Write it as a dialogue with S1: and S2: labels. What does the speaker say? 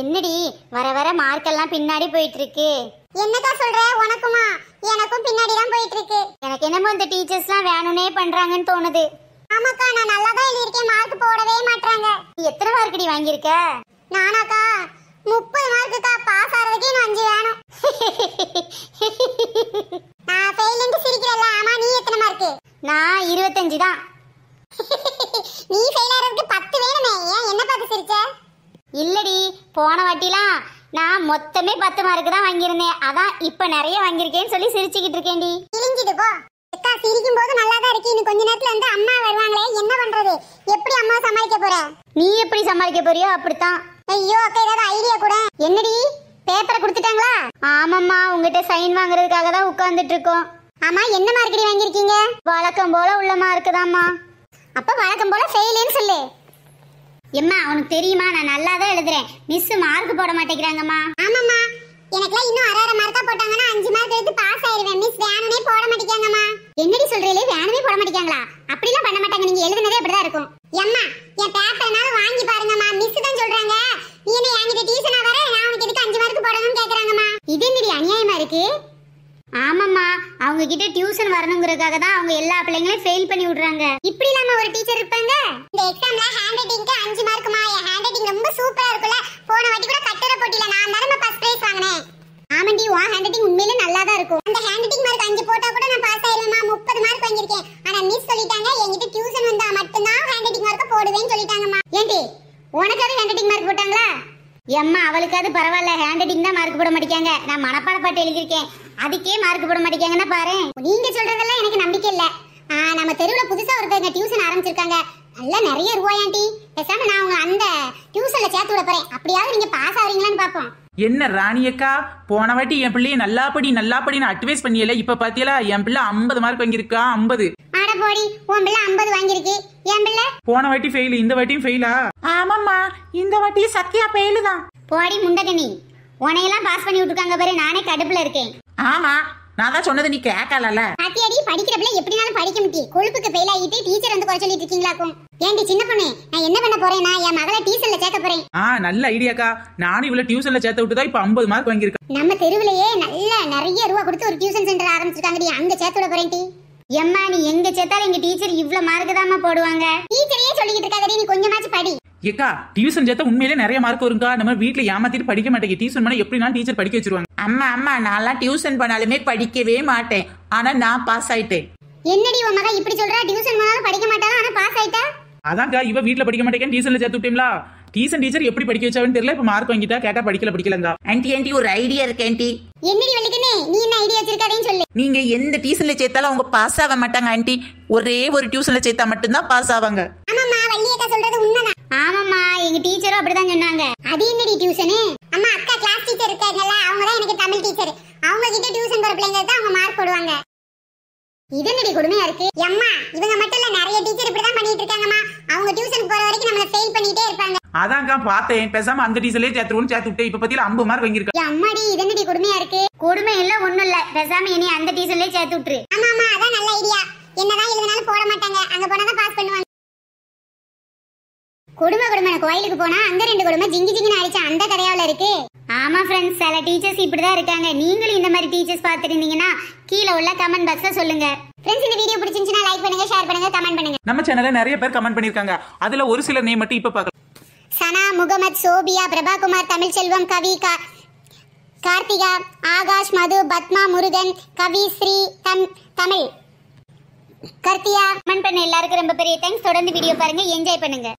S1: என்னடி வர வர மார்க்கெல்லாம் பின்னாடி போயிட்டு இருக்கு.
S2: என்னக்கா சொல்ற? உனக்குமா? எனக்கும் பின்னாடி தான் போயிட்டு இருக்கு.
S1: எனக்கு என்னமோ இந்த டீச்சர்ஸ்லாம் வேணும்னே பண்றாங்கன்னு தோணுது.
S2: ஆமாக்கா, நான் நல்லா தான் எழுதியிருக்கேன், மார்க் போடவே மாட்டாங்க.
S1: நீ எத்தனை மார்க்கடி வாங்கியிருக்க?
S2: நானாக்கா 30 மார்க்குக்கா. பாஸ் ஆறதுக்கு இன்னும் 5 வேணும். நான் ஃபெயில்னு சிரிக்கிறல்ல. ஆமா, நீ எத்தனை மார்க்?
S1: நான் 25 தான்.
S2: நீ ஃபெயில் ஆறதுக்கு 10 வேணுமே. ஏன் என்ன பார்த்து சிரிச்ச?
S1: இல்லடி, போன வாட்டிலாம் நான் மொத்தமே 10 மார்க் தான் வாங்கியிருந்தேன். அதான் இப்ப நிறைய வாங்கியிருக்கேன்னு சொல்லி சிரிச்சுக்கிட்டு இருக்கேன்டி.
S2: சிரிஞ்சிடு போ. அக்கா, சிரிக்கும் போது நல்லா தான் இருக்கு. இன்னும் கொஞ்ச நேரத்துல வந்து அம்மா வருவாங்களே, என்ன பண்றது? எப்படி அம்மா சமாளிக்க போற?
S1: நீ எப்படி சமாளிக்க போறியோ அப்படித்தான்.
S2: ஐயோ அக்கா, ஏதாவது ஐடியா கூட.
S1: என்னடி, பேப்பரை கொடுத்துட்டாங்களா? ஆமாம்மா, உங்ககிட்ட சைன் வாங்குறதுக்காக தான் உட்கார்ந்துட்டு இருக்கோம்.
S2: ஆமா, என்ன மார்க்கடி வாங்கியிருக்கீங்க?
S1: வழக்கம் போல உள்ள மார்க் தான்மா.
S2: அப்ப வழக்கம் போல ஃபெயில்னு சொல்லு.
S1: எம்மா, உனக்கு தெரியுமா, நான் நல்லா தான் எழுதுறேன். மிஸ் மார்க் போட மாட்டேங்கிறாங்கம்மா.
S2: ஆமாம்மா, எனக்குலாம் இன்னும் 6 மார்க்கா போட்டாங்கன்னா 5 மார்க் எடுத்து பாஸ் ஆயிருவேன். மிஸ் வேணும்னே போட மாட்டேங்காங்கம்மா.
S1: என்னடி சொல்றீங்களே, வேணுமே போட மாட்டேங்காங்களா?
S2: அப்படிலாம் பண்ண மாட்டாங்க, நீங்க எழுதுனதே அப்படிதான் இருக்கும். எம்மா, என் பேப்பர்னால வாங்கி பாருங்கம்மா. மிஸ் தான் சொல்றாங்க. நீ என்ன என்கிட்ட டியூஷனா வர? நான் உனக்கு எதுக்கு 5 மார்க் போடணும்னு கேக்குறாங்கம்மா.
S1: இது என்னடி அநியாயமா இருக்கு? ஆமாம்மா, அவங்க கிட்ட டியூஷன் வரணுங்கிறதுக்காக தான் அவங்க எல்லா பிள்ளைங்களையும் ஃபெயில் பண்ணி விடுறாங்க.
S2: இப்படி இல்லாம ஒரு டீச்சர் இருப்பாங்க. இந்த எக்ஸாம்ல ஹேண்ட் ரைட்டிங்க்கு 5 மார்க்குமா. என் ஹேண்ட் ரைட்டிங் ரொம்ப சூப்பரா இருக்குல்ல. போன வாட்டி கூட கட்டுரை போட்டியில நான் தான் ஃபர்ஸ்ட் பிரைஸ் வாங்கினேன்.
S1: ஆமாண்டி, உன் ஹேண்ட் ரைட்டிங் உண்மையிலே நல்லா தான் இருக்கும்.
S2: அந்த ஹேண்ட் ரைட்டிங் மார்க் 5 போட்டா கூட நான் பாஸ் ஆயிருவேன்மா. 30 மார்க் வாங்கியிருக்கேன். ஆனா மிஸ் சொல்லிட்டாங்க, என்கிட்ட டியூஷன் வந்தா மட்டும்தான் ஹேண்ட் ரைட்டிங் மார்க் போடுவேன்னு சொல்லிட்டாங்கம்மா.
S1: ஏண்டி, உனக்காவது ஹேண்ட் ரைட்டிங் மார்க் போட்டாங்களா? எம்மா, அவளுக்காவது பரவாயில்ல, ஹேண்ட் ரைட்டிங் தான் மார்க் போட மாட்டேங்காங்க. நான் மனப்பாட பாட்டு எழுதியிருக்கேன், அதுக்கே மார்க் போட மாட்டேங்காங்கன்னா பாரு.
S2: நீங்க சொல்றதெல்லாம் எனக்கு நம்பிக்கை இல்ல. நம்ம தெருவுல புதுசா ஒருத்தங்க டியூஷன் ஆரம்பிச்சிருக்காங்க. நல்ல நிறைய ரூபாயாண்டி. பேசாம நான் உங்க அந்த டியூஷன்ல சேர்த்து விட போறேன். அப்படியாவது நீங்க பாஸ் ஆவீங்களான்னு பாப்போம்.
S3: என்ன ராணியக்கா, போன வாட்டி என் பிள்ளைய நல்லா படின்னு அட்வைஸ் பண்ணியல. இப்ப பாத்தியலா, என் பிள்ளை 50 மார்க் வாங்கியிருக்கா. 50.
S2: ஆட போடி, உன் பிள்ளை 50 வாங்கியிருக்கு. என் பிள்ளை
S3: போன வாட்டி ஃபெயில், இந்த வாட்டியும் ஃபெயிலா? ஆமாம்மா, இந்த வாட்டி சத்யா ஃபெயிலு தான்.
S1: போடி முண்டகனி, உனையெல்லாம் பாஸ் பண்ணி விட்டுருக்காங்க பாரு. நானே கடுப்புல இருக்கேன்.
S3: ஆமா, நான் தான் சொன்னது நீ கேட்கல.
S2: பாத்தியாடி, படிக்கிற பிள்ளை எப்படினாலும் படிக்க முடியும். கொழுப்புக்கு ஃபெயில் ஆகிட்டு டீச்சர் வந்து குறை சொல்லிட்டு இருக்கீங்களாக்கும். ஏண்டி சின்ன பொண்ணு, நான் என்ன பண்ண போறேன்னா என் மகளை டியூஷன்ல சேர்க்க போறேன்.
S3: நல்ல ஐடியாக்கா. நானும் இவ்வளவு டியூஷன்ல சேர்த்து விட்டுதான் இப்ப 50 மார்க் வாங்கியிருக்கேன்.
S2: நம்ம தெருவிலேயே நிறைய ரூபா கொடுத்து ஒரு டியூஷன் சென்டர் ஆரம்பிச்சிருக்காங்கடி. அங்க சேர்த்து விட போறேன்.
S1: எம்மா, நீ எங்க சேர்த்தாலும் எங்க டீச்சர் இவ்வளவு மார்க் தாம்மா போடுவாங்க.
S2: டீச்சரையே சொல்லிட்டு இருக்காதடி, நீ கொஞ்சமாச்சும் படி.
S3: ஏக்கா, டியூஷன் சேர்த்தா உண்மையிலே நிறைய மார்க் வருங்கா. நம்ம வீட்டுல ஏமாத்திட்டு படிக்க மாட்டேங்க. டியூஷன் பண்ணா எப்படினாலும் டீச்சர் படிக்க வச்சிருவாங்க. அம்மா நான்லாம் டியூஷன் பண்ணாலுமே படிக்கவே மாட்டேன். ஆனா நான் பாஸ் ஆயிட்டேன்.
S2: என்னடி உன் மகன் இப்படி சொல்றா? டியூஷன் போனாலும் படிக்க மாட்டாளா, ஆனா பாஸ் ஆயிட்டா?
S3: அதான்க்கா, இவ வீட்டுல படிக்க மாட்டேங்கன்னு டியூஷன்ல சேர்த்து விட்டீங்களா. டியூஷன் டீச்சர் எப்படி படிக்க வச்சாவன்னு தெரியல. இப்ப மார்க் வாங்கிட்டா, கேட்டா படிக்கலங்க. ஆன்ட்டி ஒரு ஐடியா இருக்கு ஆன்ட்டி.
S2: என்னடி வலிக்குனே, நீ என்ன ஐடியா வச்சிருக்காதேன்னு சொல்லு.
S3: நீங்க எந்த டியூஷன்ல சேர்த்தாலும் அவங்க பாஸ் ஆக மாட்டாங்க ஆன்ட்டி. ஒரே ஒரு டியூஷன்ல சேர்த்தா மட்டும்தான் பாஸ் ஆவாங்க.
S2: ஆமாம்மா, வள்ளியக்கா சொல்றது உண்மைதான்.
S1: ஆமாம்மா, எங்க டீச்சரும் அப்படிதான் சொன்னாங்க.
S2: அது என்னடி டியூஷனு? அம்மா, அக்கா கிளாஸ் டீச்சர் இருக்காங்கல்ல, அவங்க தான் எனக்கு தமிழ் டீச்சர். அவங்க கிட்ட டியூஷன் போற பிள்ளைங்க தான் அவங்க மார்க் போடுவாங்க. இது என்னடி கொடுமையா இருக்கு? அம்மா, இவங்க மட்டும் இல்ல, நிறைய டீச்சர் இப்படிதான் பண்ணிட்டு இருக்காங்கம்மா. அவங்க டியூஷனுக்கு போற வரைக்கும் நம்மள ஃபெயில் பண்ணிட்டே இருப்பாங்க.
S3: அதான்க்கா பார்த்தேன். பேசாம அந்த டீச்சர்லயே சேர்த்து விட்டேன். இப்ப பத்தியில 50 மார்க் வாங்கியிருக்கேன்.
S2: அம்மாடி, இது என்னடி கொடுமையா இருக்கு?
S1: கொடுமை இல்ல, ஒண்ணும் இல்ல. பேசாம இனி அந்த டீச்சர்லயே சேர்த்து விட்டுரு.
S2: ஆமாமா, அதான் நல்ல ஐடியா. என்னதான் எழுதினாலும் போட மாட்டாங்க. அங்க போனாதான் பாஸ் பண்ணுவாங்க.
S1: கொடுமை கோயிலுக்கு போனா அங்க 2 கொடுமை ஜிங்கின்னு அடிச்சா அந்த கதையாவுல இருக்கு. ஆமா ஃப்ரெண்ட்ஸ், சில டீச்சர்ஸ் இப்படிதான் இருக்காங்க. நீங்களும் இந்த மாதிரி டீச்சர்ஸ் பார்த்துருந்தீங்கன்னா கீழே உள்ள கமெண்ட் பாக்ஸ்ல சொல்லுங்க.
S2: ஃப்ரெண்ட்ஸ், இந்த வீடியோ பிடிச்சிருந்துச்சுன்னா லைக் பண்ணுங்க, ஷேர் பண்ணுங்க, கமெண்ட் பண்ணுங்க.
S3: நம்ம சேனல்ல நிறைய பேர் கமெண்ட் பண்ணிருக்காங்க. அதுல ஒரு சில நேம் மட்டும் இப்ப பார்க்கலாம்.
S2: சனா, முகமது, சோபியா, பிரபாகுமார், தமிழ்செல்வம், கவி, கார்த்திகா, ஆகாஷ், மது, பத்மா, முருகன், கவி, ஸ்ரீ, தமிழ், கர்த்தியா.
S1: கமெண்ட் பண்ண எல்லாருக்கும் ரொம்ப பெரிய தேங்க்ஸ். தொடர்ந்து வீடியோ பாருங்க, என்ஜாய் பண்ணுங்க.